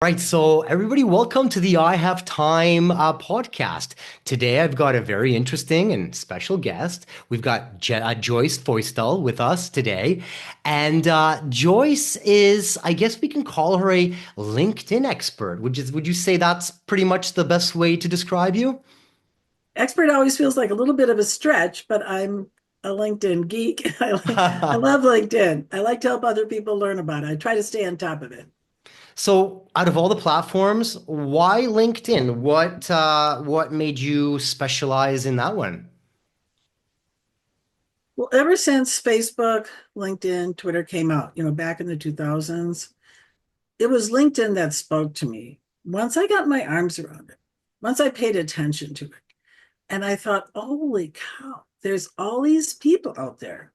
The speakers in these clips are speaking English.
Right, so everybody, welcome to the I Have Time podcast. Today, I've got a very interesting and special guest. We've got Joyce Feustel with us today, and Joyce is, I guess we can call her a LinkedIn expert. Would you say that's pretty much the best way to describe you? Expert always feels like a little bit of a stretch, but I'm a LinkedIn geek. I love LinkedIn. I like to help other people learn about it. I try to stay on top of it. So, out of all the platforms, why LinkedIn? What made you specialize in that one? Well, ever since Facebook, LinkedIn, Twitter came out, back in the 2000s, it was LinkedIn that spoke to me. Once I got my arms around it, once I paid attention to it, and I thought, holy cow, there's all these people out there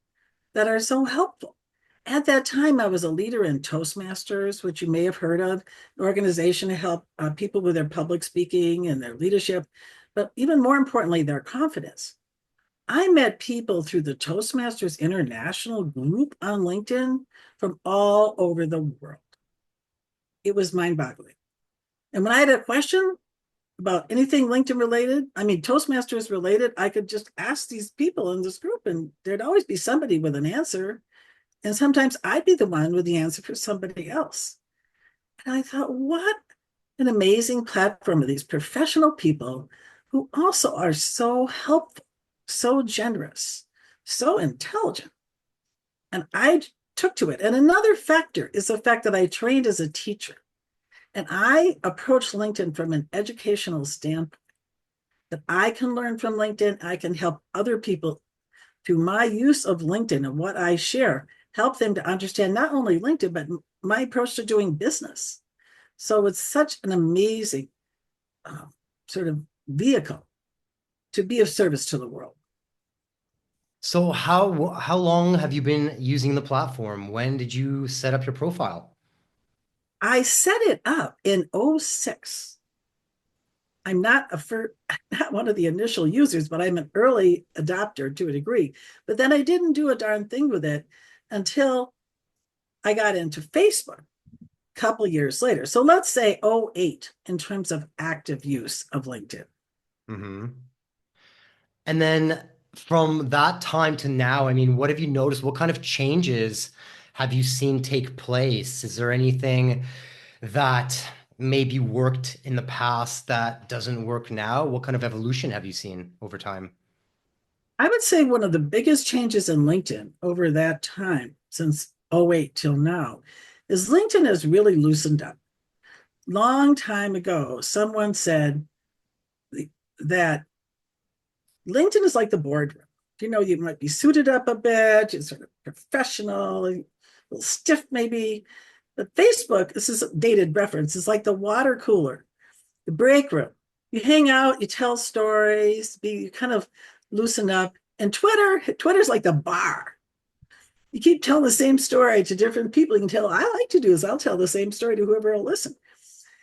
that are so helpful. At that time, I was a leader in Toastmasters, which you may have heard of, an organization to help people with their public speaking and their leadership, but even more importantly, their confidence. I met people through the Toastmasters International group on LinkedIn from all over the world. It was mind boggling. And when I had a question about anything LinkedIn related, I mean, Toastmasters related, I could just ask these people in this group, and there'd always be somebody with an answer. And sometimes I'd be the one with the answer for somebody else. And I thought, what an amazing platform of these professional people who also are so helpful, so generous, so intelligent. And I took to it. And another factor is the fact that I trained as a teacher. And I approached LinkedIn from an educational standpoint that I can learn from LinkedIn. I can help other people through my use of LinkedIn and what I share, help them to understand not only LinkedIn, but my approach to doing business. So it's such an amazing uh, sort of vehicle to be of service to the world. So how long have you been using the platform? When did you set up your profile? I set it up in '06. I'm not not one of the initial users, but I'm an early adopter to a degree. But then I didn't do a darn thing with it until I got into Facebook a couple years later. So let's say '08 in terms of active use of LinkedIn. Hmm. And then from that time to now, I mean, what have you noticed? What kind of changes have you seen take place? Is there anything that maybe worked in the past that doesn't work now? What kind of evolution have you seen over time? I would say one of the biggest changes in LinkedIn over that time, since '08 till now, is LinkedIn has really loosened up. Long time ago, someone said that LinkedIn is like the boardroom. You might be suited up a bit, it's sort of professional, a little stiff maybe. But Facebook, this is a dated reference, is like the water cooler, the break room. You hang out, you tell stories, you kind of loosen up. And Twitter's like the bar. You keep telling the same story to different people. You can tell, I like to do is I'll tell the same story to whoever will listen.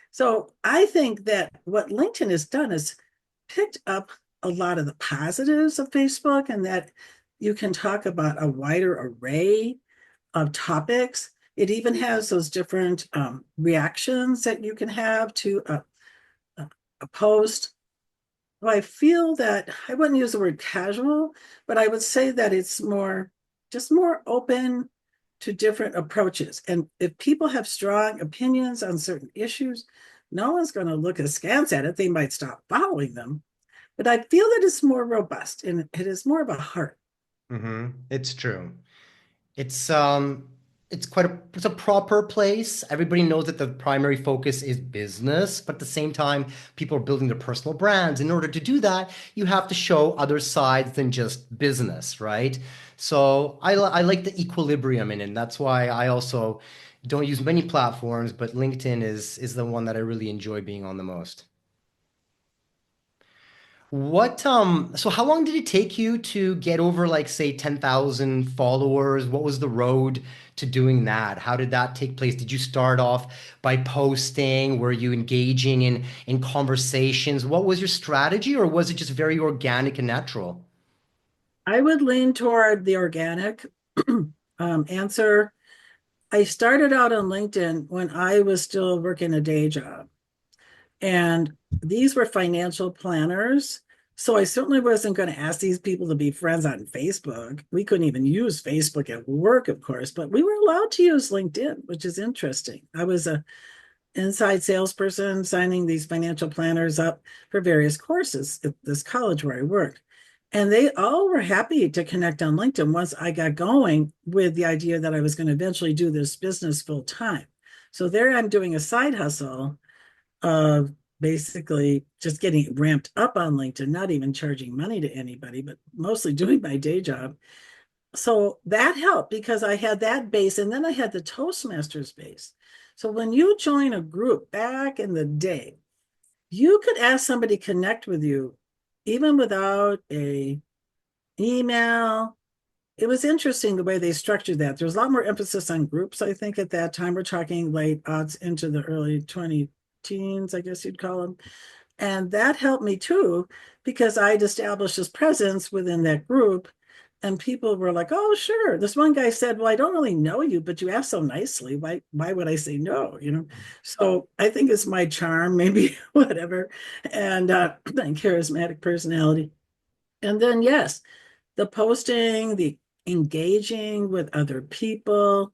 So I think that what LinkedIn has done is picked up a lot of the positives of Facebook, and that you can talk about a wider array of topics. It even has those different reactions that you can have to a post. Well, I feel that I wouldn't use the word casual, but I would say that it's just more open to different approaches. And if people have strong opinions on certain issues, no one's going to look askance at it. They might stop following them, but I feel that it's more robust and it is more of a heart. It's true. It's it's it's a proper place. Everybody knows that the primary focus is business, but at the same time, people are building their personal brands. In order to do that, you have to show other sides than just business, right? So I like the equilibrium in it. And that's why I also don't use many platforms, but LinkedIn is the one that I really enjoy being on the most. So how long did it take you to get over like say 10,000 followers? What was the road to doing that? How did that take place? Did you start off by posting? Were you engaging in conversations? What was your strategy, or was it just very organic and natural? I would lean toward the organic answer. I started out on LinkedIn when I was still working a day job. And these were financial planners. So I certainly wasn't going to ask these people to be friends on Facebook. We couldn't even use Facebook at work, of course, but we were allowed to use LinkedIn, which is interesting. I was a inside salesperson signing these financial planners up for various courses at this college where I worked. And they all were happy to connect on LinkedIn once I got going with the idea that I was going to eventually do this business full time. So there I'm doing a side hustle of basically just getting ramped up on LinkedIn, not even charging money to anybody, but mostly doing my day job. So that helped because I had that base and then I had the Toastmasters base. So when you join a group back in the day, you could ask somebody to connect with you even without a email. It was interesting the way they structured that. There was a lot more emphasis on groups, I think, at that time. We're talking late odds into the early 20 teens, I guess you'd call them. And that helped me too, because I'd established this presence within that group. And people were like, oh, sure. This one guy said, well, I don't really know you, but you asked so nicely. Why would I say no? So I think it's my charm, maybe whatever, and charismatic personality. And then, yes, the posting, the engaging with other people,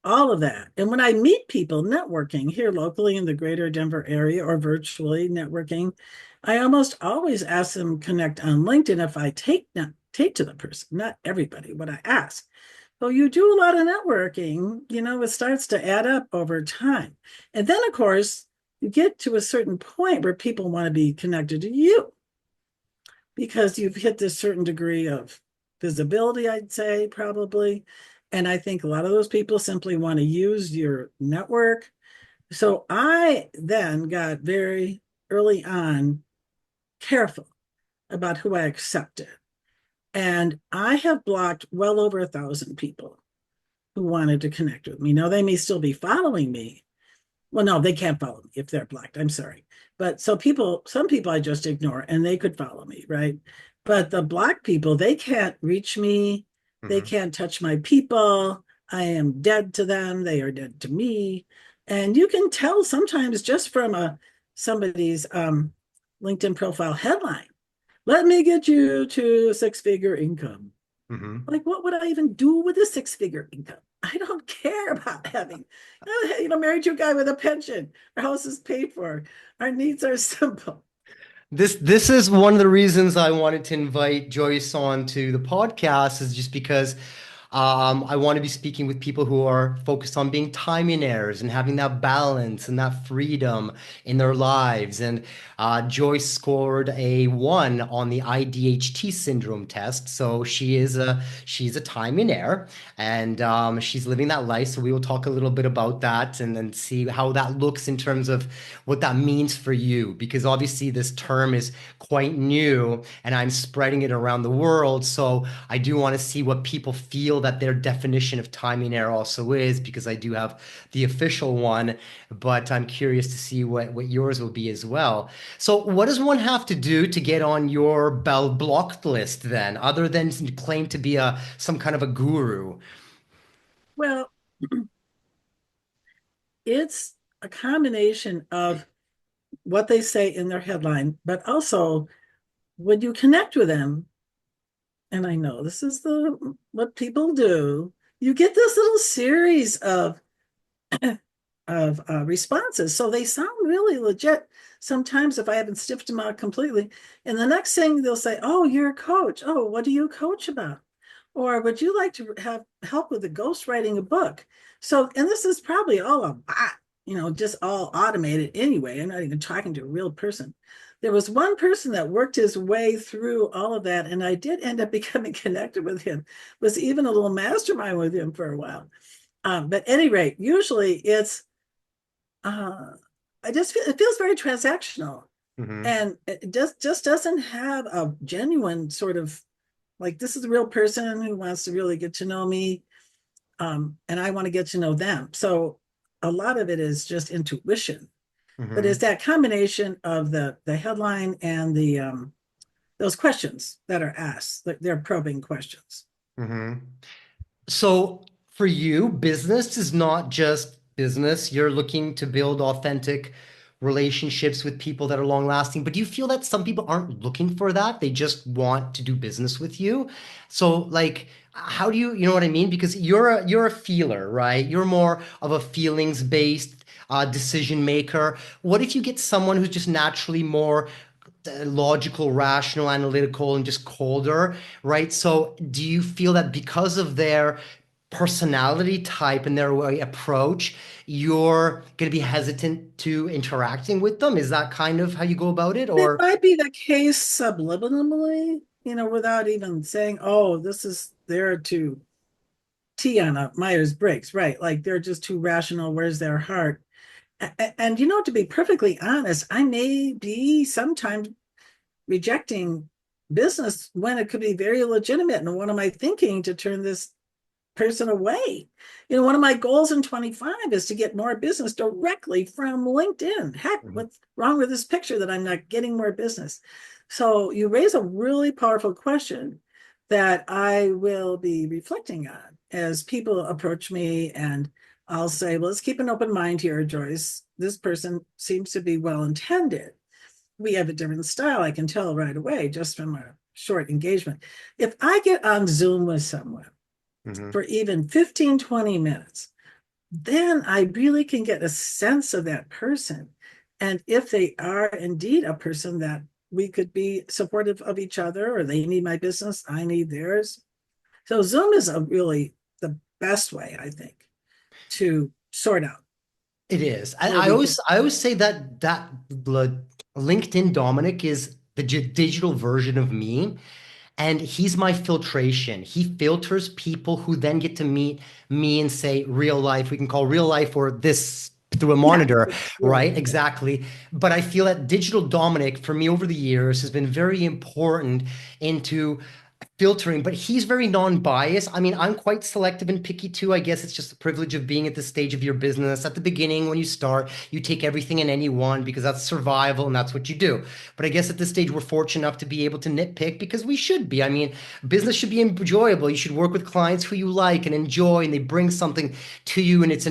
all of that. And when I meet people networking here locally in the greater Denver area or virtually networking, I almost always ask them connect on LinkedIn if I take to the person, not everybody, what I ask. So you do a lot of networking, it starts to add up over time. And then of course, you get to a certain point where people want to be connected to you because you've hit this certain degree of visibility, I'd say, probably. And I think a lot of those people simply want to use your network. So I then got very early on careful about who I accepted. And I have blocked well over 1,000 people who wanted to connect with me. Now, they may still be following me, well, no, they can't follow me if they're blocked. I'm sorry. But some people I just ignore and they could follow me, right? But the blocked people, they can't reach me. They Hmm. can't touch my people. I am dead to them. They are dead to me. And you can tell sometimes just from somebody's LinkedIn profile headline, let me get you to six-figure income. Hmm. Like, what would I even do with a six-figure income? I don't care about having, married to a guy with a pension. Our house is paid for. Our needs are simple. This is one of the reasons I wanted to invite Joyce on to the podcast is just because I want to be speaking with people who are focused on being timionaires and having that balance and that freedom in their lives. And Joyce scored a 1 on the IDHT syndrome test, so she's a timionaire and she's living that life. So we will talk a little bit about that and then see how that looks in terms of what that means for you, because obviously this term is quite new and I'm spreading it around the world. So I do want to see what people feel that their definition of Timeionaire also is, because I do have the official one, but I'm curious to see what yours will be as well. So what does one have to do to get on your Bell blocked list then, other than claim to be some kind of a guru? Well, it's a combination of what they say in their headline, but also when you connect with them, and I know this is the what people do, you get this little series of responses. So they sound really legit sometimes if I haven't stiffed them out completely. And the next thing they'll say, oh, you're a coach. Oh, what do you coach about? Or would you like to have help with the ghostwriting a book? So, and this is probably all a bot, just all automated anyway. I'm not even talking to a real person. There was one person that worked his way through all of that, and I did end up becoming connected with him, was even a little mastermind with him for a while. But at any rate, usually it's uh, I just feel it feels very transactional, Hmm. and it just doesn't have a genuine sort of like this is a real person who wants to really get to know me, and I want to get to know them. So a lot of it is just intuition, but it's Hmm. that combination of the headline and the those questions that are asked, they're probing questions. Hmm. So for you, business is not just business. You're looking to build authentic relationships with people that are long lasting. But do you feel that some people aren't looking for that? They just want to do business with you. So like, how do you, you know what I mean? Because you're a feeler, right? You're more of a feelings based decision maker. What if you get someone who's just naturally more logical, rational, analytical, and just colder, right? So, do you feel that because of their personality type and their way approach, you're going to be hesitant to interacting with them? Is that kind of how you go about it, That or? might be the case subliminally, without even saying, oh, this is there to T on a Myers-Briggs, right? Like they're just too rational. Where's their heart? And to be perfectly honest, I may be sometimes rejecting business when it could be very legitimate. And what am I thinking to turn this person away? One of my goals in 25 is to get more business directly from LinkedIn. Heck, Mhm. what's wrong with this picture that I'm not getting more business? So you raise a really powerful question that I will be reflecting on as people approach me, and I'll say, well, let's keep an open mind here, Joyce. This person seems to be well intended. We have a different style. I can tell right away just from a short engagement. If I get on Zoom with someone Mhm. for even 15, 20 minutes, then I really can get a sense of that person. And if they are indeed a person that we could be supportive of each other, or they need my business, I need theirs. So Zoom is a really the best way, I think, to sort out It is. where we can. I always say that LinkedIn Dominic is the digital version of me. And he's my filtration. He filters people who then get to meet me and say real life. We can call real life or this through a Yeah, monitor, really. right? Exactly. But I feel that digital Dominic for me over the years has been very important into filtering, but he's very non-biased. I mean, I'm quite selective and picky too. I guess it's just the privilege of being at this stage of your business. At the beginning, when you start, you take everything and anyone because that's survival and that's what you do. But I guess at this stage, we're fortunate enough to be able to nitpick because we should be. I mean, business should be enjoyable. You should work with clients who you like and enjoy, and they bring something to you, and it's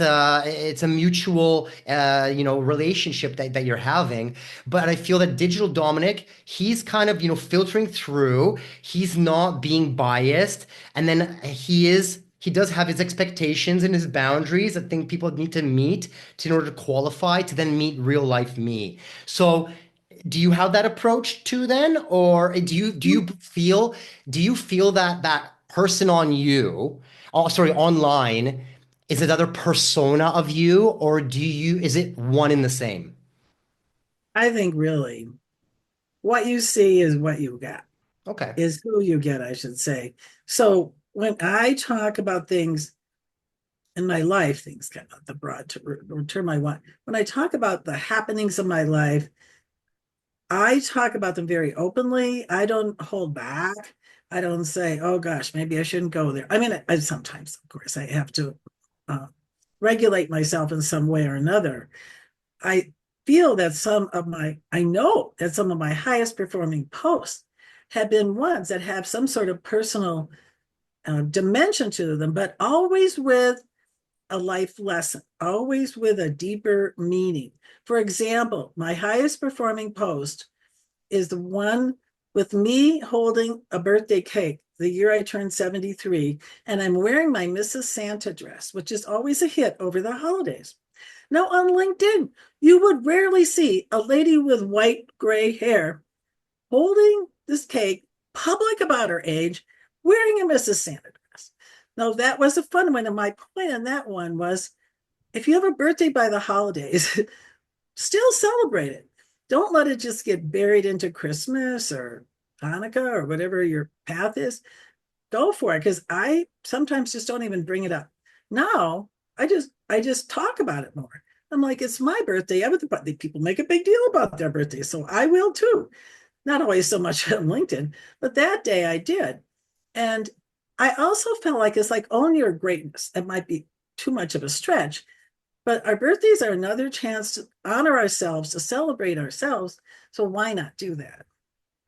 a mutual relationship that you're having. But I feel that digital Dominic, he's kind of filtering through. He's not being biased, and then he does have his expectations and his boundaries. I think people need to meet in order to qualify to then meet real life me. So do you have that approach too then, or do you feel that that person on you, oh sorry, online is another persona of you, or is it one in the same? I think really what you see is what you get, Okay. is who you get, I should say. So when I talk about things in my life, things kind of the broad term I want, when I talk about the happenings of my life, I talk about them very openly. I don't hold back. I don't say, oh gosh, maybe I shouldn't go there. I mean, sometimes, of course, I have to uh, regulate myself in some way or another. I I know that some of my highest performing posts have been ones that have some sort of personal dimension to them, but always with a life lesson, always with a deeper meaning. For example, my highest performing post is the one with me holding a birthday cake the year I turned 73, and I'm wearing my Mrs. Santa dress, which is always a hit over the holidays. Now, on LinkedIn, you would rarely see a lady with white gray hair holding this cake, public about her age, wearing a Mrs. Santa dress. Now, that was a fun one. And my point on that one was if you have a birthday by the holidays, still celebrate it. Don't let it just get buried into Christmas or Hanukkah or whatever your path is. Go for it, because I sometimes just don't even bring it up. Now I just talk about it more. I'm like, it's my birthday. Everybody, people make a big deal about their birthday, so I will too. Not always so much on LinkedIn, but that day I did. And I also felt like it's like own your greatness. It might be too much of a stretch, but our birthdays are another chance to honor ourselves, to celebrate ourselves. So why not do that?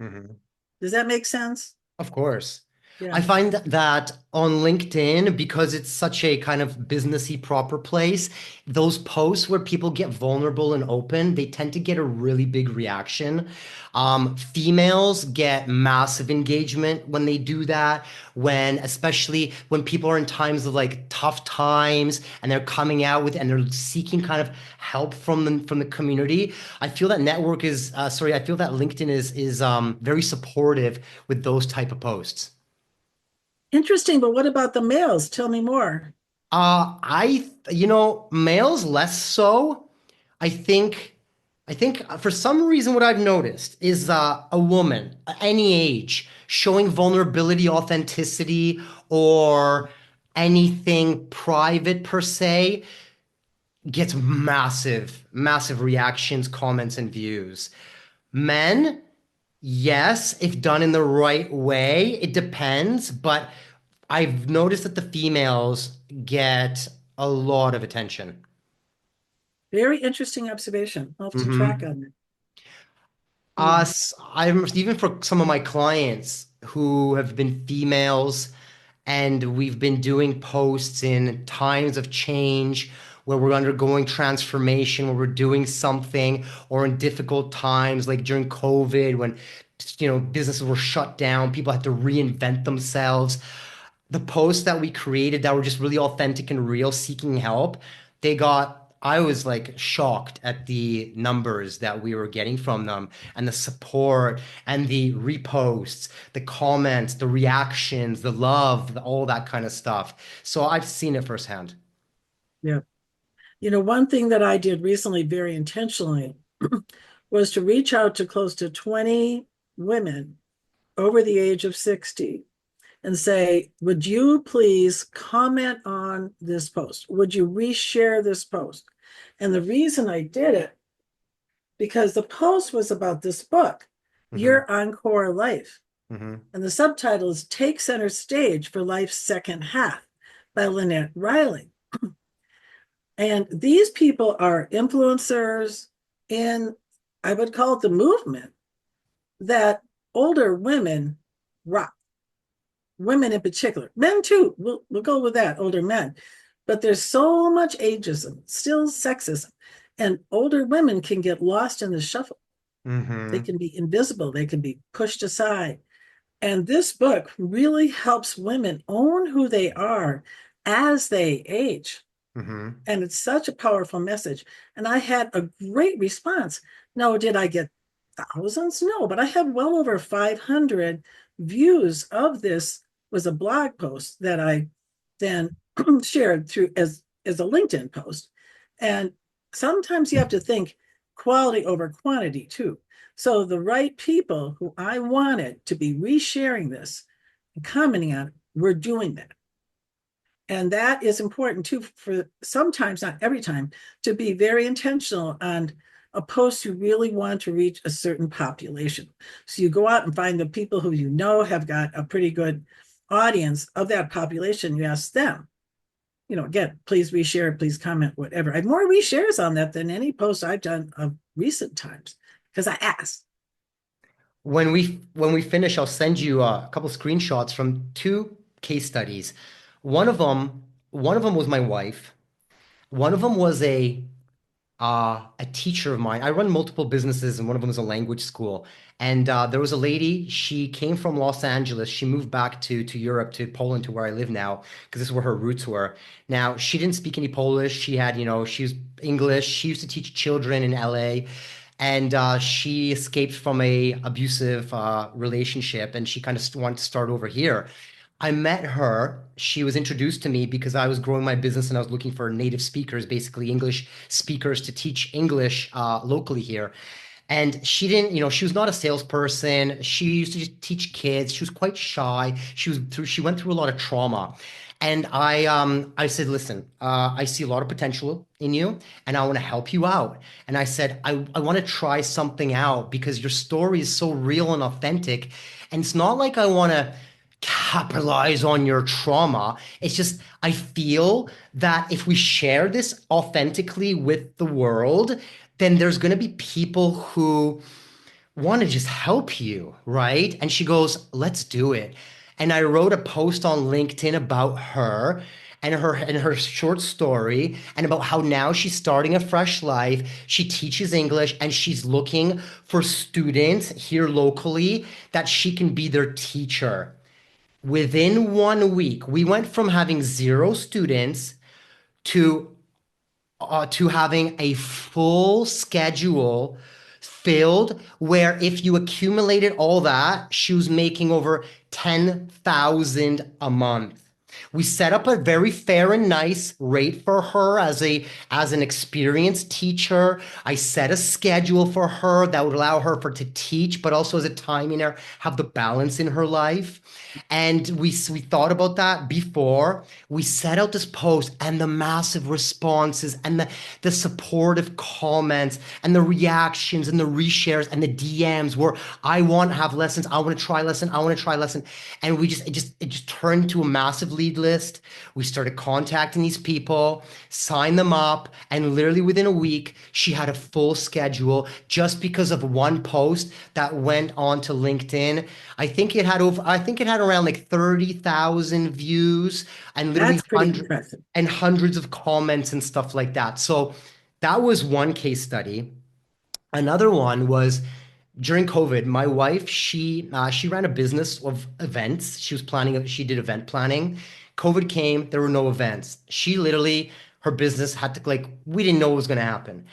Mhm. Does that make sense? Of course. Yeah. I find that on LinkedIn, because it's such a kind of businessy proper place, those posts where people get vulnerable and open, they tend to get a really big reaction. Females get massive engagement when they do that, especially when people are in times of like tough times and they're coming out with and they're seeking kind of help from the community. I feel that LinkedIn is very supportive with those type of posts. Interesting, but what about the males? Tell me more. Males less so. I think, I think for some reason, what I've noticed is a woman, any age, showing vulnerability, authenticity, or anything private per se, gets massive, massive reactions, comments, and views. Men, yes, if done in the right way, it depends, but I've noticed that the females get a lot of attention. Very interesting observation. I'll have to track Hmm. on it. Hmm. Us, I'm even for some of my clients who have been females, and we've been doing posts in times of change where we're undergoing transformation, where we're doing something, or in difficult times like during COVID when businesses were shut down, people had to reinvent themselves. The posts that we created that were just really authentic and real, seeking help, I was like shocked at the numbers that we were getting from them and the support and the reposts, the comments, the reactions, the love, all that kind of stuff. So I've seen it firsthand. Yeah. One thing that I did recently very intentionally was to reach out to close to 20 women over the age of 60 and say, would you please comment on this post? Would you reshare this post? And the reason I did it, because the post was about this book, Hmm. Your Encore Life. Hmm. And the subtitle is Take Center Stage for Life's Second Half by Lynette Riley. And these people are influencers in, I would call it the movement that older women rock. Women in particular, men too. We'll go with that, older men. But there's so much ageism, still sexism, and older women can get lost in the shuffle. They Hmm. can be invisible, they can be pushed aside. And this book really helps women own who they are as they age. Hmm. And it's such a powerful message. And I had a great response. No, did I get thousands? No, but I had well over 500 views of this. Was a blog post that I then shared through as a LinkedIn post. And sometimes you have to think quality over quantity too. So the right people who I wanted to be resharing this and commenting on it were doing that. And that is important too, for sometimes, not every time, to be very intentional on a post you really want to reach a certain population. So you go out and find the people who you know have got a pretty good audience of that population. You ask them, again, please reshare, please comment, whatever. I have more reshares on that than any post I've done of recent times because I asked. When we finish, I'll send you a couple screenshots from two case studies. One of them, one of them was my wife. One of them was a teacher of mine. I run multiple businesses, and one of them is a language school. And there was a lady. She came from Los Angeles. She moved back to Europe, to Poland, to where I live now, because this is where her roots were. Now she didn't speak any Polish. She was English. She used to teach children in LA, and she escaped from a abusive relationship, and she kind of wanted to start over here. I met her. She was introduced to me because I was growing my business and I was looking for native speakers, basically English speakers to teach English locally here. And she was not a salesperson. She used to just teach kids. She was quite shy. She went through a lot of trauma. And I said, listen, I see a lot of potential in you and I want to help you out. And I said, I want to try something out because your story is so real and authentic. And it's not like I want to capitalize on your trauma. It's just, I feel that if we share this authentically with the world, then there's going to be people who want to just help you, right? And she goes, let's do it. and I wrote a post on LinkedIn about her and her short story and about how now she's starting a fresh life. She teaches English and she's looking for students here locally that she can be their teacher. Within 1 week, we went from having zero students to to having a full schedule filled where if you accumulated all that, she was making over 10,000 a month. We set up a very fair and nice rate for her as an experienced teacher. I set a schedule for her that would allow her to teach, but also as a Timeionaire have the balance in her life. And we thought about that before we set out this post, and the massive responses and the supportive comments and the reactions and the reshares and the DMs where I want to have lessons, I want to try lesson, I want to try lesson. And it just turned into a massive lead list. We started contacting these people, signed them up, and literally within a week, she had a full schedule just because of one post that went on to LinkedIn. I think it had around like 30,000 views and literally That's pretty impressive. hundreds of comments and stuff like that. So that was one case study. Another one was during COVID. My wife, she ran a business of events. She did event planning. COVID came, there were no events. She literally, her business had to like, we didn't know what was going to happen.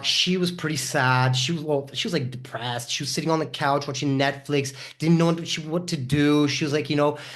She was pretty sad. She was like depressed. She was sitting on the couch watching Netflix, didn't know what to do. She was like,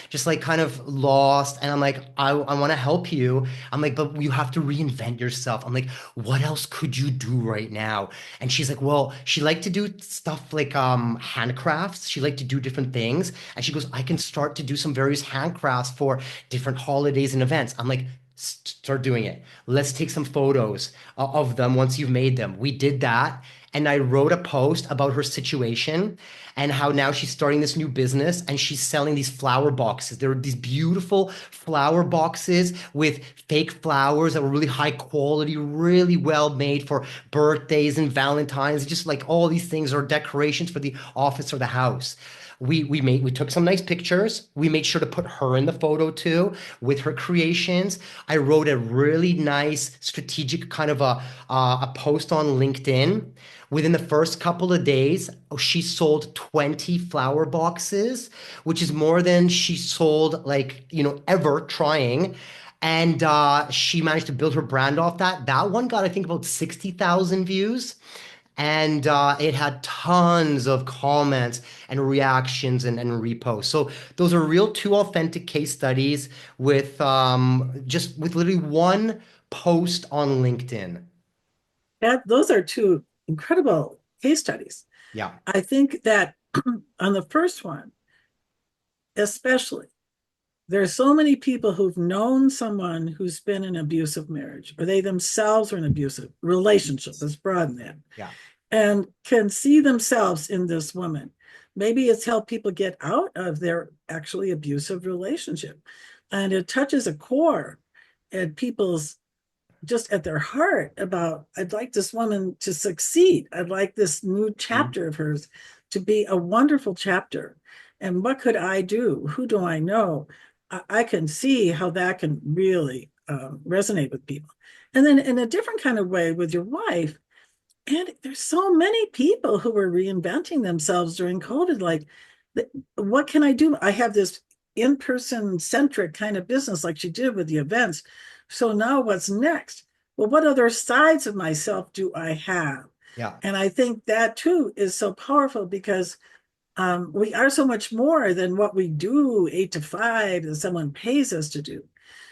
just like kind of lost. And I'm like, I want to help you. I'm like, but you have to reinvent yourself. I'm like, what else could you do right now? And she's like, well, she liked to do stuff like handcrafts. She liked to do different things. And she goes, I can start to do some various handcrafts for different holidays and events. I'm like, start doing it. Let's take some photos of them once you've made them. We did that. And I wrote a post about her situation and how now she's starting this new business and she's selling these flower boxes. There are these beautiful flower boxes with fake flowers that were really high quality, really well made for birthdays and Valentine's, just like all these things are decorations for the office or the house. We took some nice pictures. We made sure to put her in the photo too with her creations. I wrote a really nice strategic kind of a post on LinkedIn. Within the first couple of days, she sold 20 flower boxes, which is more than she sold like, ever trying. And she managed to build her brand off that. That one got, I think, about 60,000 views. And it had tons of comments and reactions and reposts. So those are real two authentic case studies with just with literally one post on LinkedIn. Those are two incredible case studies. Yeah. I think that on the first one, especially, there are so many people who've known someone who's been in an abusive marriage, or they themselves are in an abusive relationship. Let's broaden that, Yeah. and can see themselves in this woman. Maybe it's helped people get out of their actually abusive relationship. And it touches a core at people's, just at their heart, about, I'd like this woman to succeed. I'd like this new Mhm. chapter of hers to be a wonderful chapter. And what could I do? Who do I know? I can see how that can really resonate with people. And then in a different kind of way with your wife, and there's so many people who were reinventing themselves during COVID. Like, what can I do? I have this in-person centric kind of business like she did with the events. So now what's next? Well, what other sides of myself do I have? Yeah. And I think that too is so powerful because we are so much more than what we do 8 to 5 that someone pays us to do.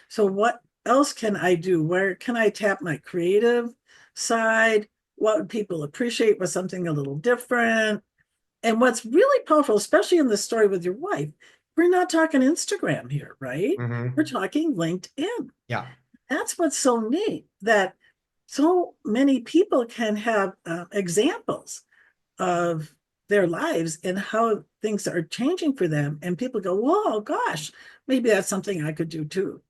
So what else can I do? Where can I tap my creative side? What would people appreciate was something a little different? And what's really powerful, especially in the story with your wife, we're not talking Instagram here, right? We're Hmm. talking LinkedIn. Yeah. That's what's so neat, that so many people can have examples of their lives and how things are changing for them. And people go, whoa, gosh, maybe that's something I could do too.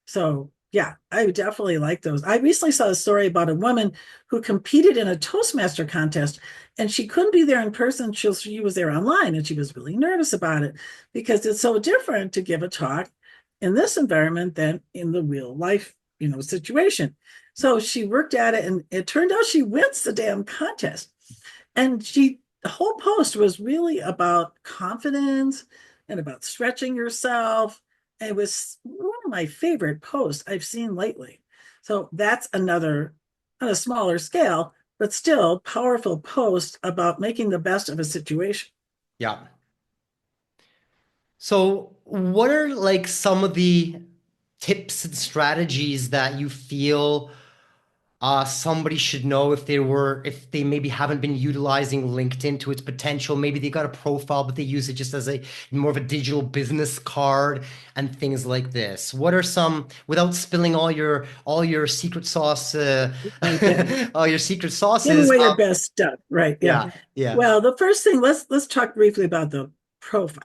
So Yeah, I definitely like those. I recently saw a story about a woman who competed in a Toastmaster contest and she couldn't be there in person. She was there online and she was really nervous about it because it's so different to give a talk in this environment than in the real life, situation. So she worked at it and it turned out she wins the damn contest. And the whole post was really about confidence and about stretching yourself. And it was one of my favorite posts I've seen lately. So that's another, on a smaller scale, but still powerful post about making the best of a situation. Yeah. So, what are like some of the tips and strategies that you feel somebody should know if they maybe haven't been utilizing LinkedIn to its potential? Maybe they got a profile, but they use it just as a more of a digital business card and things like this. What are some, without spilling all your secret sauce, Right. Yeah. all your secret Give sauces? away your best stuff. Right. Yeah. Yeah, yeah. Well, the first thing, let's talk briefly about the profile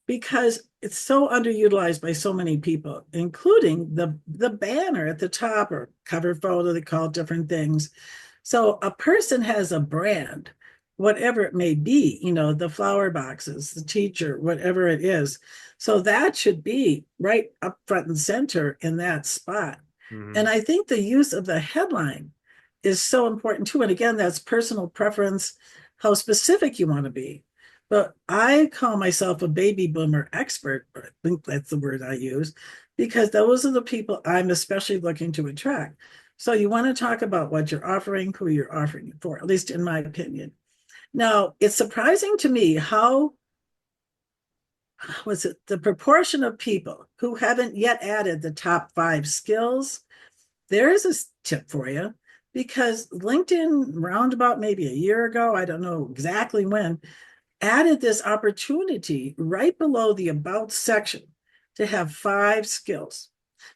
because it's so underutilized by so many people, including the banner at the top or cover photo. They call it different things. So a person has a brand, whatever it may be, the flower boxes, the teacher, whatever it is. So that should be right up front and center in that spot. And Mhm. I think the use of the headline is so important too. And again, that's personal preference, how specific you want to be. But I call myself a baby boomer expert, or I think that's the word I use, because those are the people I'm especially looking to attract. So you want to talk about what you're offering, who you're offering it for, at least in my opinion. Now, it's surprising to me how was it the proportion of people who haven't yet added the top 5 skills. There is a tip for you because LinkedIn, roundabout maybe a year ago, I don't know exactly when, added this opportunity right below the About section to have 5 skills.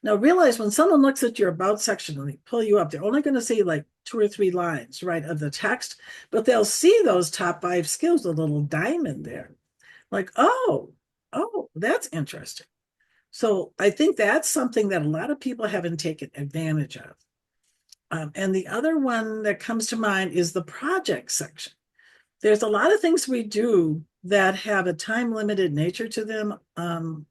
Now, realize when someone looks at your About section and they pull you up, they're only going to see like 2 or 3 lines, right, of the text, but they'll see those top 5 skills, a little diamond there. Like, oh, that's interesting. So I think that's something that a lot of people haven't taken advantage of. And the other one that comes to mind is the project section. There's a lot of things we do that have a time limited nature to them,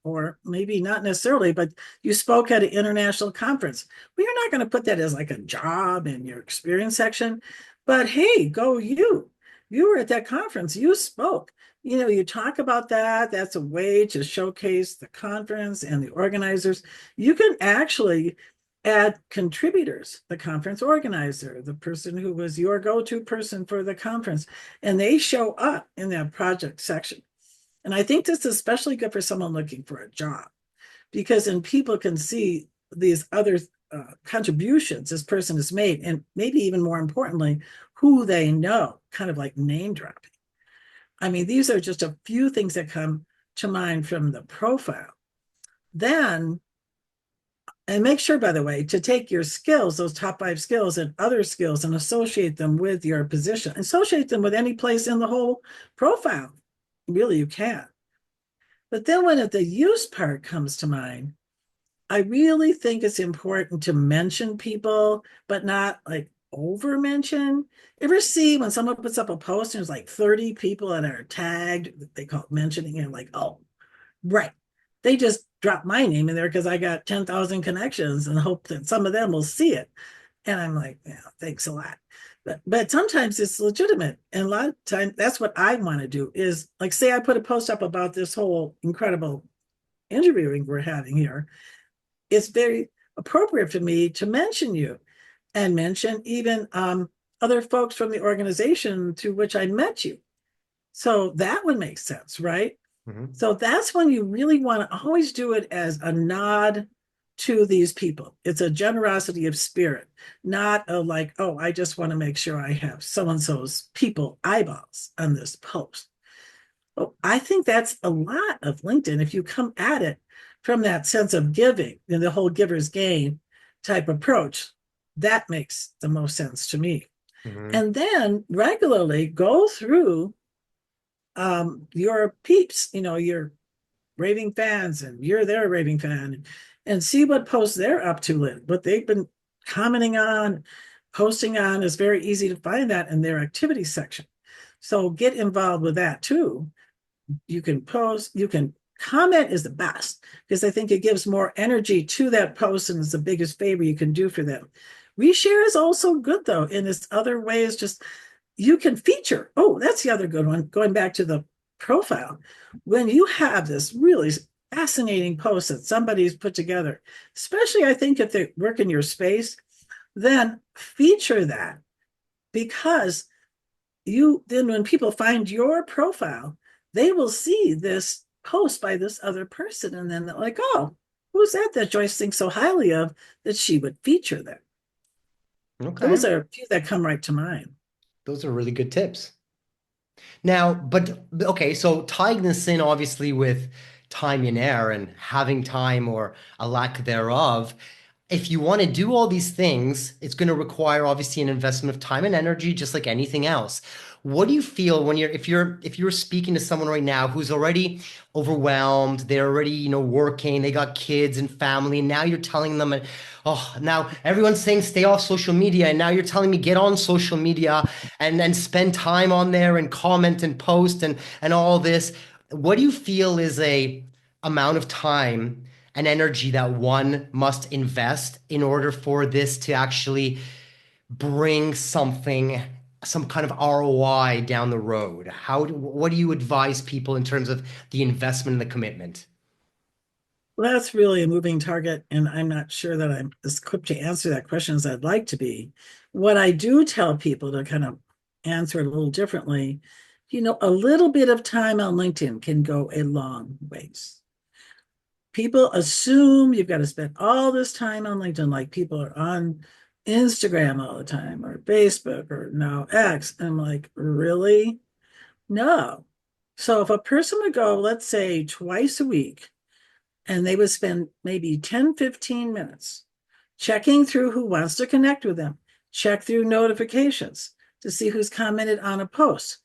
or maybe not necessarily, but you spoke at an international conference. We are not going to put that as like a job in your experience section, but hey, go you. You were at that conference, you spoke. You talk about that. That's a way to showcase the conference and the organizers. You can actually add contributors, the conference organizer, the person who was your go-to person for the conference, and they show up in that project section. And I think this is especially good for someone looking for a job because then people can see these other contributions this person has made, and maybe even more importantly, who they know, kind of like name dropping. I mean, these are just a few things that come to mind from the profile. Then and make sure, by the way, to take your skills, those top 5 skills and other skills, and associate them with your position. Associate them with any place in the whole profile. Really, you can. But then when the use part comes to mind, I really think it's important to mention people, but not like over mention. Ever see when someone puts up a post and there's like 30 people that are tagged, they call it mentioning, and like, oh, right. They just dropped my name in there because I got 10,000 connections and hope that some of them will see it. And I'm like, yeah, thanks a lot. But sometimes it's legitimate. And a lot of times that's what I want to do is like, say I put a post up about this whole incredible interviewing we're having here. It's very appropriate for me to mention you and mention even other folks from the organization through which I met you. So that would make sense, right? Mhm. So that's when you really want to always do it as a nod to these people. It's a generosity of spirit, not a like, oh, I just want to make sure I have so and so's people eyeballs on this post. Oh, I think that's a lot of LinkedIn. If you come at it from that sense of giving and the whole giver's gain type approach, that makes the most sense to me. Mhm. And then regularly go through your peeps, your raving fans, and you're their raving fan, and see what posts they're up to, what they've been commenting on, posting on. Is very easy to find that in their activity section. So get involved with that too. You can post, you can comment is the best because I think it gives more energy to that post and is the biggest favor you can do for them. Reshare is also good though, in this other way is just you can feature. Oh, that's the other good one. Going back to the profile, when you have this really fascinating post that somebody's put together, especially I think if they work in your space, then feature that because you then when people find your profile, they will see this post by this other person and then they're like, oh, who's that Joyce thinks so highly of that she would feature them. Okay. Those are a few that come right to mind. Those are really good tips. Now, but okay, so tying this in obviously with Timeionaire and having time or a lack thereof, if you want to do all these things, it's going to require obviously an investment of time and energy, just like anything else. What do you feel when if you're speaking to someone right now who's already overwhelmed, they're already, working, they got kids and family, and now you're telling them, oh, now everyone's saying stay off social media, and now you're telling me get on social media and spend time on there and comment and post and all this. What do you feel is a amount of time and energy that one must invest in order for this to actually bring something, some kind of ROI down the road? What do you advise people in terms of the investment and the commitment? Well, that's really a moving target, and I'm not sure that I'm as equipped to answer that question as I'd like to be. What I do tell people to kind of answer it a little differently, a little bit of time on LinkedIn can go a long ways. People assume you've got to spend all this time on LinkedIn, like people are on Instagram all the time or Facebook or now X. And I'm like, really? No. So if a person would go, let's say twice a week, and they would spend maybe 10, 15 minutes checking through who wants to connect with them, check through notifications to see who's commented on a post.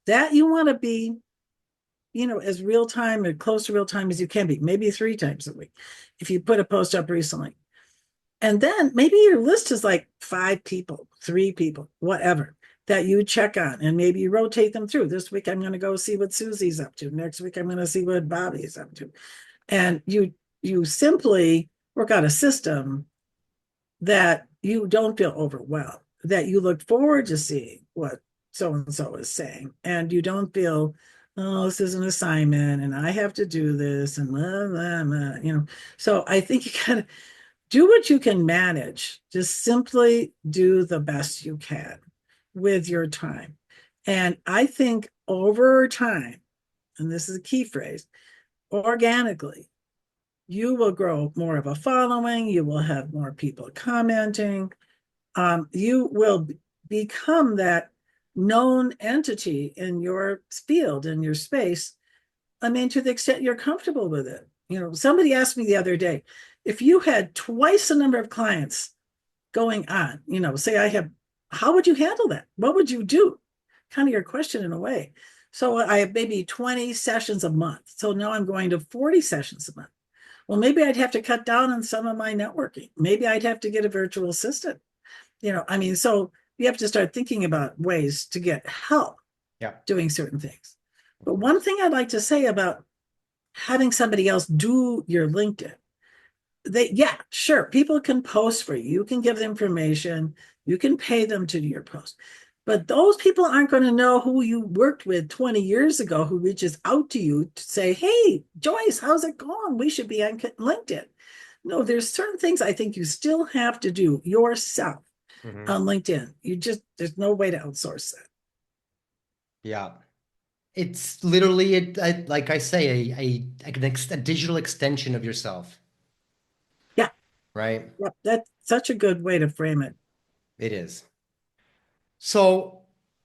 That you want to be, as real time or close to real time as you can be, maybe 3 times a week if you put a post up recently. And then maybe your list is like 5 people, 3 people, whatever that you check on, and maybe you rotate them through. This week I'm going to go see what Susie's up to. Next week I'm going to see what Bobby's up to. And you simply work out a system that you don't feel overwhelmed, that you look forward to seeing what so and so is saying, and you don't feel, oh, this is an assignment and I have to do this and blah, blah, blah. So I think you gotta do what you can manage. Just simply do the best you can with your time. And I think over time, and this is a key phrase, organically, you will grow more of a following, you will have more people commenting, you will become that known entity in your field, in your space. I mean, to the extent you're comfortable with it. Somebody asked me the other day, if you had twice the number of clients going on, say I have, how would you handle that? What would you do? Kind of your question in a way. So I have maybe 20 sessions a month. So now I'm going to 40 sessions a month. Well, maybe I'd have to cut down on some of my networking. Maybe I'd have to get a virtual assistant. So you have to start thinking about ways to get help Yeah. doing certain things. But one thing I'd like to say about having somebody else do your LinkedIn, yeah, sure, people can post for you. You can give them information. You can pay them to do your post. But those people aren't going to know who you worked with 20 years ago who reaches out to you to say, hey, Joyce, how's it going? We should be on LinkedIn. No, there's certain things I think you still have to do yourself Hmm. on LinkedIn. There's no way to outsource that. Yeah. It's literally, like I say, a digital extension of yourself, Yeah, right? yeah, that's such a good way to frame it. It is. So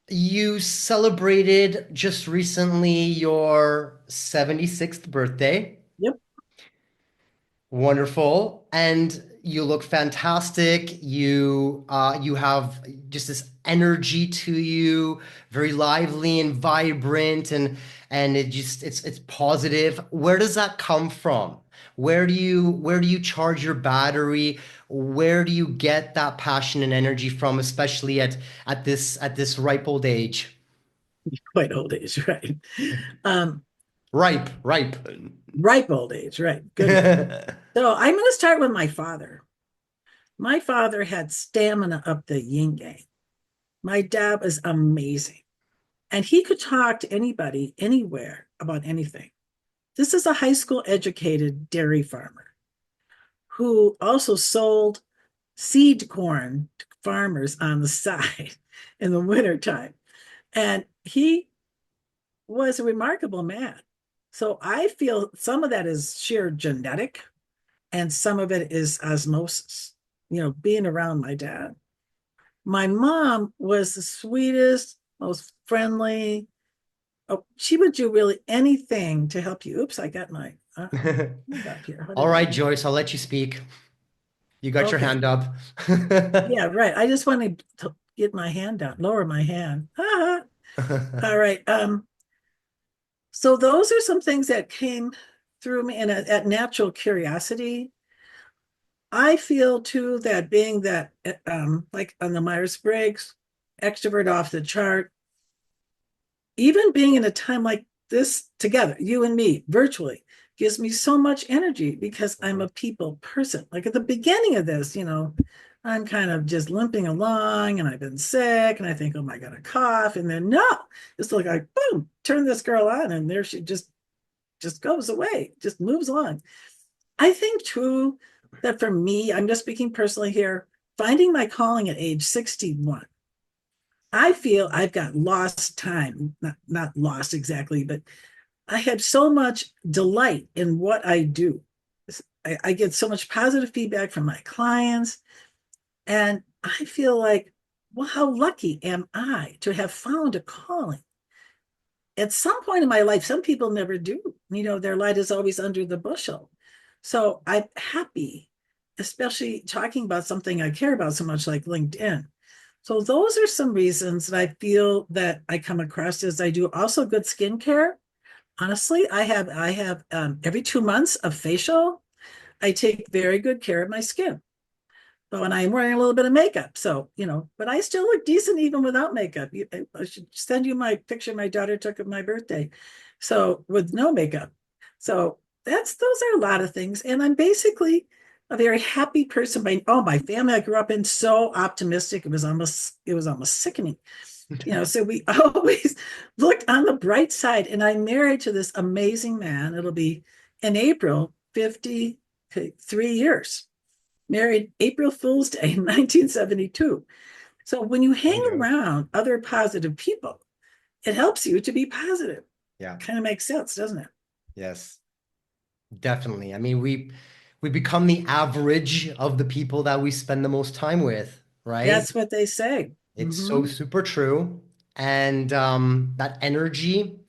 you celebrated just recently your 76th birthday. Yep. Wonderful. And you look fantastic. You have just this energy to you, very lively and vibrant and it's positive. Where does that come from? Where do you charge your battery? Where do you get that passion and energy from, especially at this ripe old age? Quite old age, right? Um, Ripe, ripe. Ripe old age, right? Good one. So I'm going to start with my father. My father had stamina up the yin yang. My dad was amazing. And he could talk to anybody, anywhere about anything. This is a high school educated dairy farmer who also sold seed corn to farmers on the side in the wintertime. And he was a remarkable man. So I feel some of that is sheer genetic and some of it is osmosis, being around my dad. My mom was the sweetest, most friendly. Oh, she would do really anything to help you. Oops, I got my hand up here. How All did I right, do? Joyce, I'll let you speak. You got your Okay. hand up. Yeah, right. I just wanted to get my hand down, lower my hand. All right. So those are some things that came through me and at natural curiosity. I feel too that being that like on the Myers-Briggs, extrovert off the chart, even being in a time like this together, you and me, virtually, gives me so much energy because I'm a people person. Like at the beginning of this, I'm kind of just limping along and I've been sick and I think, oh my God, a cough. And then no, it's like boom, turn this girl on and there she just goes away, just moves on. I think too that for me, I'm just speaking personally here, finding my calling at age 61, I feel I've got lost time, not lost exactly, but I have so much delight in what I do. I get so much positive feedback from my clients, and I feel like, well, how lucky am I to have found a calling? At some point in my life, some people never do. Their light is always under the bushel. So I'm happy, especially talking about something I care about so much, like LinkedIn. So those are some reasons that I feel that I come across as I do also good skincare. Honestly, I have every 2 months a facial. I take very good care of my skin. But when I'm wearing a little bit of makeup, so but I still look decent even without makeup. I should send you my picture my daughter took of my birthday. So with no makeup. So those are a lot of things. And I'm basically a very happy person. My family I grew up in, so optimistic. It was almost sickening. So we always looked on the bright side. And I'm married to this amazing man. It'll be in April, 53 years. Married April Fool's Day in 1972. So when you hang Joyce. around other positive people, it helps you to be positive. Yeah. Kind of makes sense, doesn't it? Yes. Definitely. I mean, we become the average of the people that we spend the most time with, right? That's what they say. It's so Mm-hmm. super true. And that energy,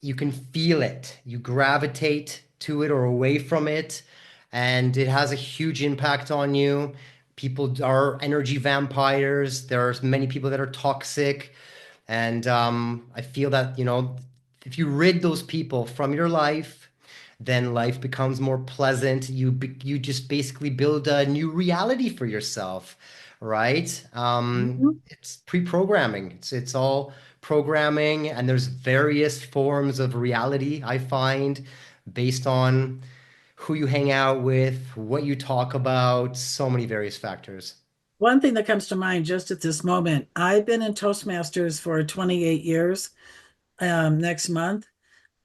you can feel it. You gravitate to it or away from it, and it has a huge impact on you. People are energy vampires. There's many people that are toxic. And I feel that, if you rid those people from your life, then life becomes more pleasant. You just basically build a new reality for yourself, right? Mm-hmm. It's pre-programming. It's all programming, and there's various forms of reality, I find, based on who you hang out with, what you talk about, so many various factors. One thing that comes to mind just at this moment, I've been in Toastmasters for 28 years next month.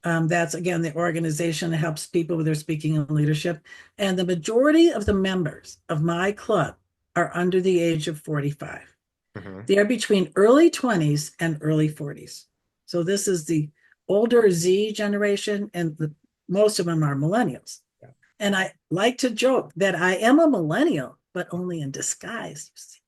That's again the organization that helps people with their speaking and leadership. And the majority of the members of my club are under the age of 45. Hmm. They are between early 20s and early 40s. So this is the older Z generation, and most of them are millennials. Yeah. And I like to joke that I am a millennial, but only in disguise, you see.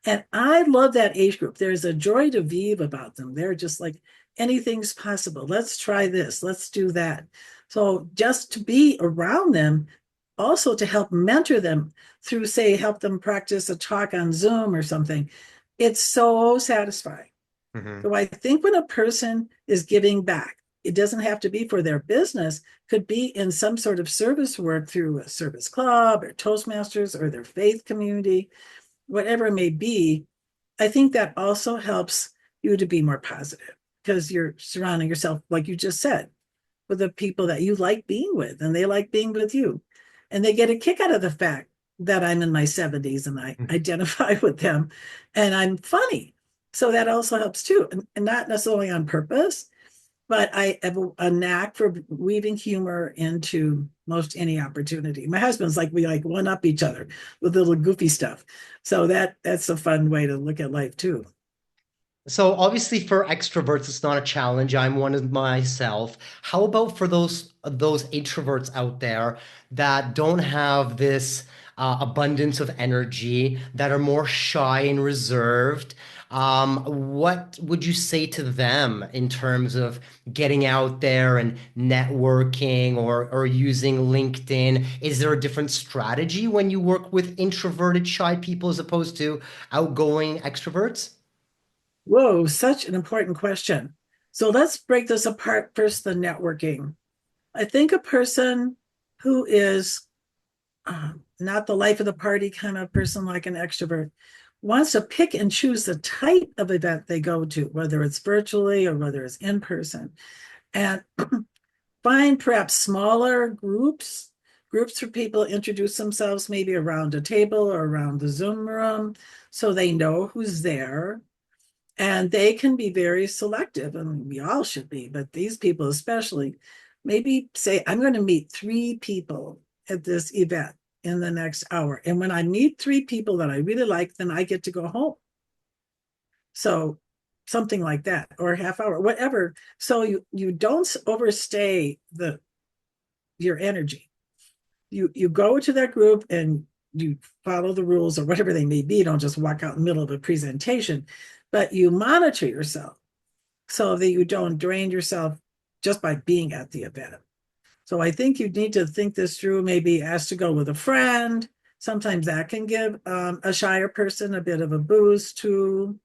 And I love that age group. There's a joy de vivre about them. They're just like, anything's possible. Let's try this. Let's do that. So just to be around them, also to help mentor them through, say, help them practice a talk on Zoom or something, it's so satisfying. Hmm. So I think when a person is giving back, it doesn't have to be for their business, could be in some sort of service work through a service club or Toastmasters or their faith community, whatever it may be. I think that also helps you to be more positive because you're surrounding yourself, like you just said, with the people that you like being with and they like being with you. And they get a kick out of the fact that I'm in my 70s and I identify with them and I'm funny. So that also helps too. And not necessarily on purpose, but I have a knack for weaving humor into most any opportunity. My husband's like, we like one up each other with little goofy stuff. So that's a fun way to look at life too. So obviously for extroverts, it's not a challenge. I'm one of myself. How about for those introverts out there that don't have this abundance of energy, that are more shy and reserved? What would you say to them in terms of getting out there and networking or using LinkedIn? Is there a different strategy when you work with introverted, shy people as opposed to outgoing extroverts? Whoa, such an important question. So let's break this apart first, the networking. I think a person who is not the life of the party kind of person like an extrovert wants to pick and choose the type of event they go to, whether it's virtually or whether it's in person, and find perhaps smaller groups for people to introduce themselves maybe around a table or around the Zoom room so they know who's there and they can be very selective, and we all should be, but these people especially, maybe say, I'm going to meet 3 people at this event in the next hour. And when I meet 3 people that I really like, then I get to go home. So something like that, or a half hour, whatever. So you don't overstay your energy. You go to that group and you follow the rules or whatever they may be. You don't just walk out in the middle of a presentation, but you monitor yourself so that you don't drain yourself just by being at the event. So I think you need to think this through, maybe ask to go with a friend. Sometimes that can give a shyer person a bit of a boost too.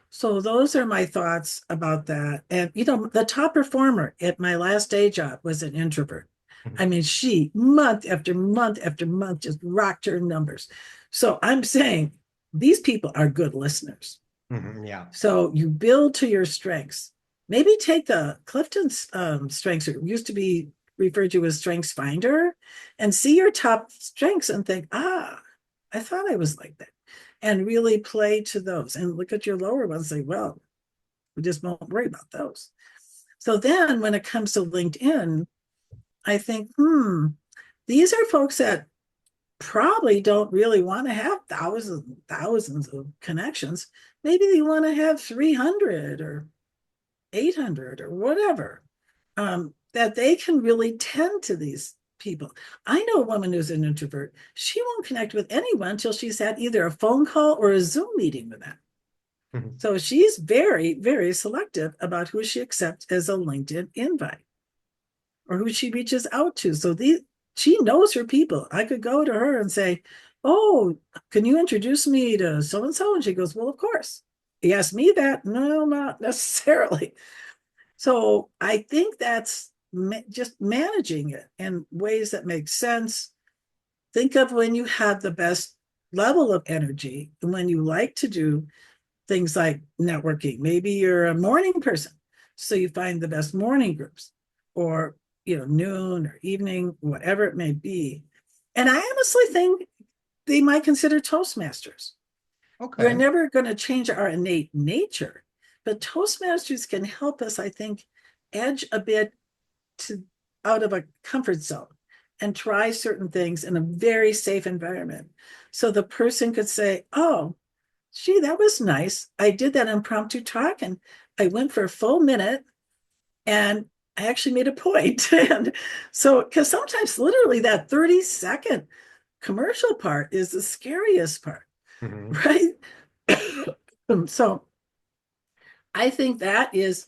So those are my thoughts about that. And the top performer at my last day job was an introvert. I mean, she month after month after month just rocked her numbers. So I'm saying these people are good listeners. Mhm, yeah. So you build to your strengths. Maybe take the Clifton's strengths, it used to be referred to as Strengths Finder, and see your top strengths and think, I thought I was like that. And really play to those and look at your lower ones and say, well, we just won't worry about those. So then when it comes to LinkedIn, I think, these are folks that probably don't really want to have thousands of connections. Maybe they want to have 300 or 800 or whatever, that they can really tend to these people. I know a woman who's an introvert. She won't connect with anyone until she's had either a phone call or a Zoom meeting with them. Mhm. So she's very, very selective about who she accepts as a LinkedIn invite or who she reaches out to. So she knows her people. I could go to her and say, "Oh, can you introduce me to so and so?" And she goes, "Well, of course." He asked me that. No, not necessarily. So I think that's just managing it in ways that make sense. Think of when you have the best level of energy and when you like to do things like networking. Maybe you're a morning person, so you find the best morning groups, or noon or evening, whatever it may be. And I honestly think they might consider Toastmasters. We're Okay. never going to change our innate nature, but Toastmasters can help us, I think, edge a bit to out of a comfort zone and try certain things in a very safe environment. So the person could say, "Oh, gee, that was nice. I did that impromptu talk and I went for a full minute and I actually made a point." And so, because sometimes literally that 30-second commercial part is the scariest part, Mhm. right? So I think that is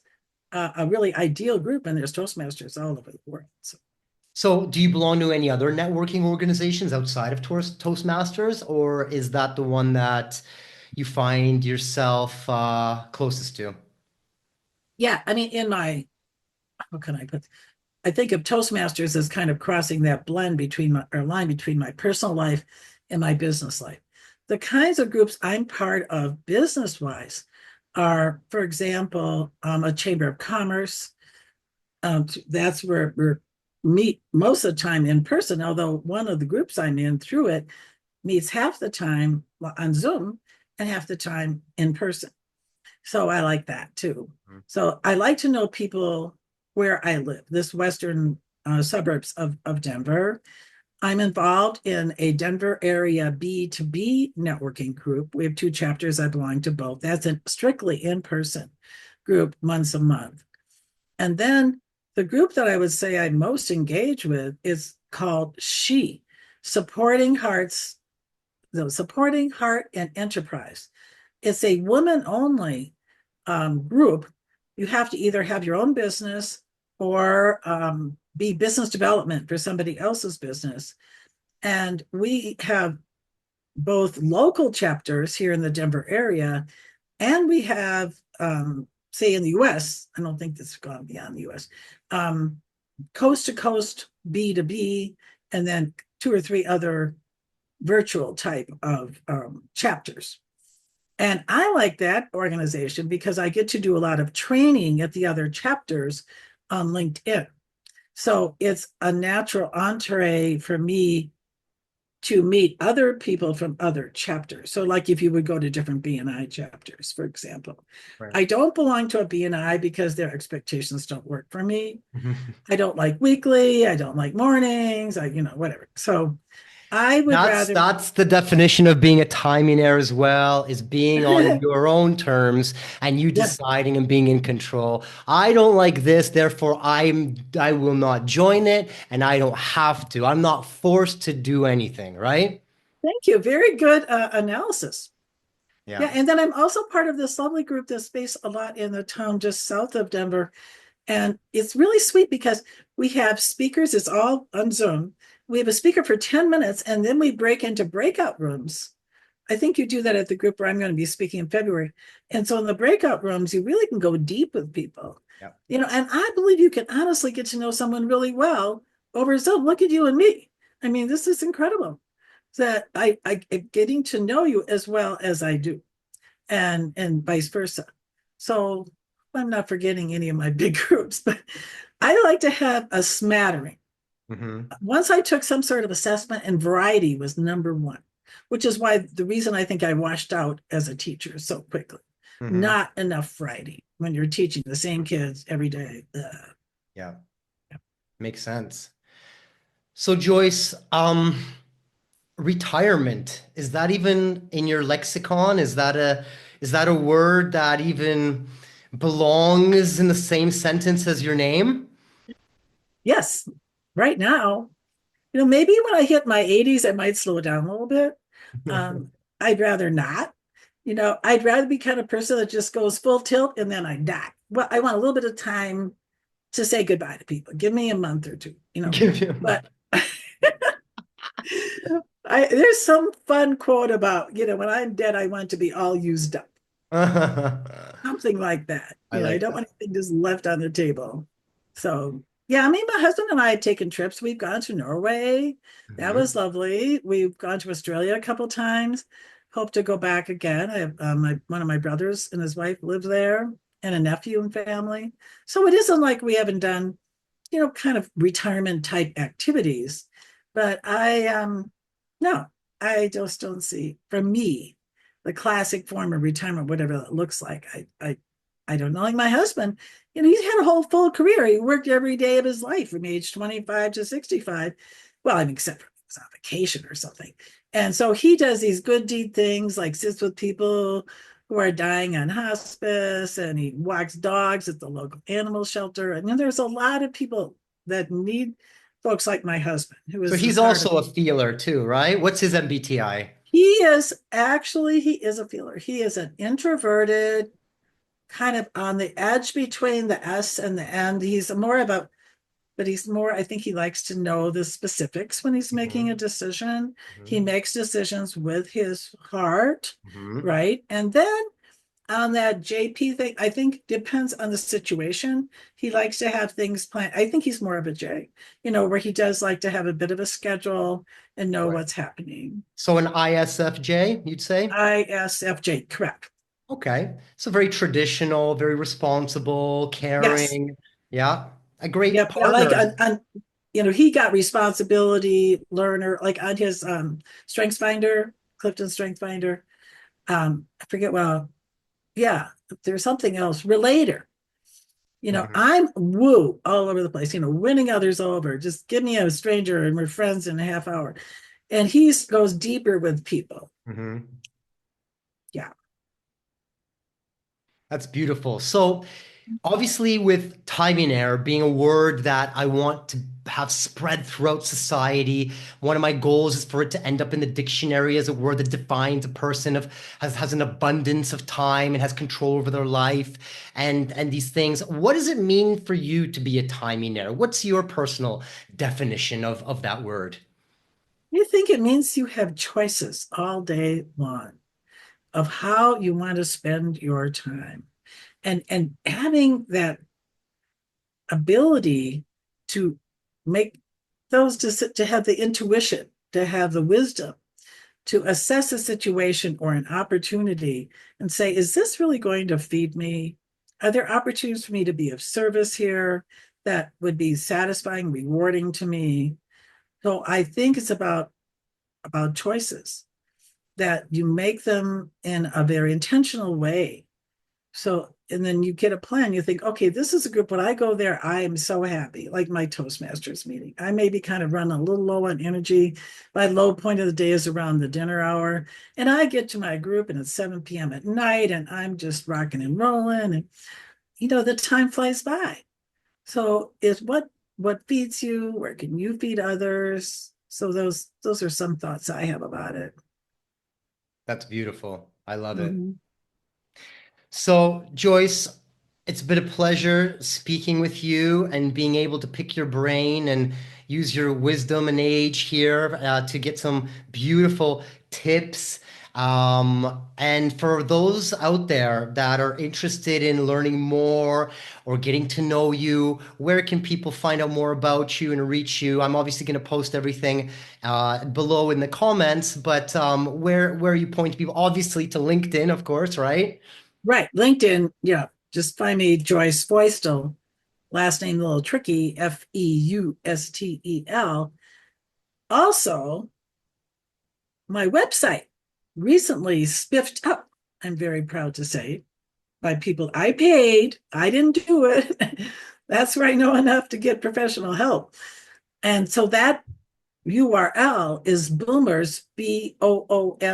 a really ideal group, and there's Toastmasters all over the world. So, So, do you belong to any other networking organizations outside of Toastmasters, or is that the one that you find yourself closest to? yeah, I mean, in my how can I put, I think of Toastmasters as kind of crossing that blend between my, or line between my personal life and my business life. The kinds of groups I'm part of business wise are, for example, a chamber of commerce. That's where we meet most of the time in person, although one of the groups I'm in through it meets half the time on Zoom and half the time in person. So I like that too. So I like to know people where I live, this western suburbs of Denver. I'm involved in a Denver area B2B networking group. We have two chapters. I belong to both. That's a strictly in-person group once a month. And then the group that I would say I'm most engaged with is called SHE, Supporting Hearts, Supporting Heart and Enterprise. It's a woman only group. You have to either have your own business or be business development for somebody else's business. And we have both local chapters here in the Denver area, and we have, say, in the US, I don't think this has gone beyond the US, coast to coast B2B, and then two or three other virtual type of chapters. And I like that organization because I get to do a lot of training at the other chapters on LinkedIn. So it's a natural entree for me to meet other people from other chapters. So like if you would go to different BNI chapters, for example. Right. I don't belong to a BNI because their expectations don't work for me. I don't like weekly. I don't like mornings. Whatever. So I would rather. That's the definition of being a Timeionaire as well, is being on your own terms and you Yeah. deciding and being in control. I don't like this, therefore I will not join it and I don't have to. I'm not forced to do anything, right? Thank you. Very good analysis. Yeah. Yeah. And then I'm also part of this lovely group that's based a lot in the town just south of Denver. And it's really sweet because we have speakers, it's all on Zoom. We have a speaker for 10 minutes and then we break into breakout rooms. I think you do that at the group where I'm going to be speaking in February. And so in the breakout rooms, you really can go deep with people. Yeah. And I believe you can honestly get to know someone really well over Zoom. Look at you and me. I mean, this is incredible that I am getting to know you as well as I do, and vice versa. So I'm not forgetting any of my big groups, but I like to have a smattering. Mm-hmm. Once I took some sort of assessment, and variety was number one, which is why the reason I think I washed out as a teacher so quickly. Mm-hmm. Not enough variety when you're teaching the same kids every day. Yeah. Makes sense. So Joyce, retirement, is that even in your lexicon? Is that a word that even belongs in the same sentence as your name? Yes, right now, maybe when I hit my 80s, I might slow down a little bit. Um, I'd rather not. I'd rather be kind of person that just goes full tilt and then I die. Well, I want a little bit of time to say goodbye to people. Give me a month or two, Give you a but month. there's some fun quote about, when I'm dead, I want to be all used up. Something like that. I I like don't that. want anything just left on the table. So yeah, I mean, my husband and I had taken trips. We've gone to Norway. That Mhm. was lovely. We've gone to Australia a couple times. Hope to go back again. I have one of my brothers and his wife live there, and a nephew and family. So it isn't like we haven't done, kind of retirement type activities. But no, I just don't see, for me, the classic form of retirement, whatever that looks like. I don't know. Like my husband, he's had a whole full career. He worked every day of his life from age 25 to 65. Well, I mean, except for he was on vacation or something. And so he does these good deed things, like sits with people who are dying on hospice, and he walks dogs at the local animal shelter. And there's a lot of people that need folks like my husband, who So is he's just part of. also a feeler too, right? What's his MBTI? He is a feeler. He is an introverted, kind of on the edge between the S and the N. But he's more, I think he likes to know the specifics when he's making a Mhm. decision. He Mhm. makes decisions with his heart, Mhm. right? And then On that JP thing, I think depends on the situation. He likes to have things planned. I think he's more of a J, where he does like to have a bit of a schedule and know Right. what's happening. So an ISFJ, you'd say? ISFJ, correct. Okay. So very traditional, very responsible, Yes. caring. Yeah. A great Yep. Yeah, like partner. he got responsibility learner, like on his strengths finder, Clifton Strength Finder. I forget, well, yeah, there's something else. Relator. Mhm. I'm woo all over the place, winning others over. Just give me a stranger and we're friends in a half hour. And he goes deeper with people. Mhm. Yeah. That's beautiful. So obviously, with Timeionaire being a word that I want to have spread throughout society, one of my goals is for it to end up in the dictionary as a word that defines a person of has an abundance of time and has control over their life and these things. What does it mean for you to be a Timeionaire? What's your personal definition of that word? I think it means you have choices all day long of how you want to spend your time. And having that ability to make those to have the intuition, to have the wisdom to assess a situation or an opportunity and say, is this really going to feed me? Are there opportunities for me to be of service here that would be satisfying, rewarding to me? So I think it's about choices that you make them in a very intentional way. So, and then you get a plan. You think, okay, this is a group. When I go there, I am so happy. Like my Toastmasters meeting, I may be kind of running a little low on energy. My low point of the day is around the dinner hour, and I get to my group, and it's 7 p.m. at night, and I'm just rocking and rolling, and the time flies by. So, is what feeds you? Where can you feed others? So those are some thoughts I have about it. That's beautiful. I love it. Mhm. So, Joyce, it's been a pleasure speaking with you and being able to pick your brain and use your wisdom and age here to get some beautiful tips. And for those out there that are interested in learning more or getting to know you, where can people find out more about you and reach you? I'm obviously going to post everything below in the comments, but where you point people, obviously to LinkedIn, of course, right? Right. LinkedIn, yeah. Just find me Joyce Feustel, last name a little tricky, Feustel. Also, my website recently spiffed up, I'm very proud to say, by people I paid. I didn't do it. That's where I know enough to get professional help. And so that URL is Boomers, Boomers,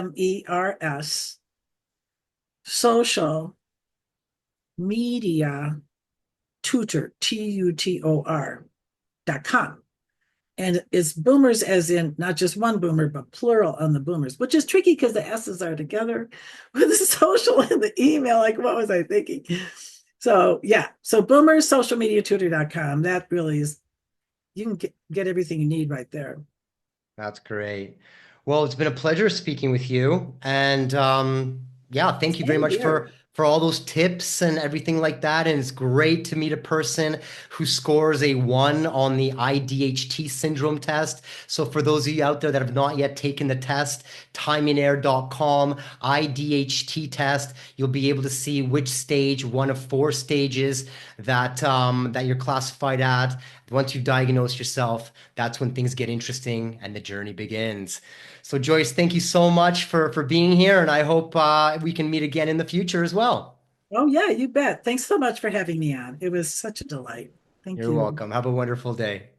social media tutor, tutor.com. And it's boomers as in not just one boomer, but plural on the boomers, which is tricky because the S's are together with the social and the email. Like, what was I thinking? So, yeah. So, boomers, socialmediatutor.com. That really is, you can get everything you need right there. That's great. Well, it's been a pleasure speaking with you. And yeah, thank you very Same much here. for all those tips and everything like that. And it's great to meet a person who scores a 1 on the IDHT syndrome test. So for those of you out there that have not yet taken the test, timeionaire.com, IDHT test, you'll be able to see which stage, one of 4 stages that you're classified at. Once you diagnose yourself, that's when things get interesting and the journey begins. So, Joyce, thank you so much for being here, and I hope we can meet again in the future as well. Oh, yeah, you bet. Thanks so much for having me on. It was such a delight. Thank You're you. welcome. Have a wonderful day.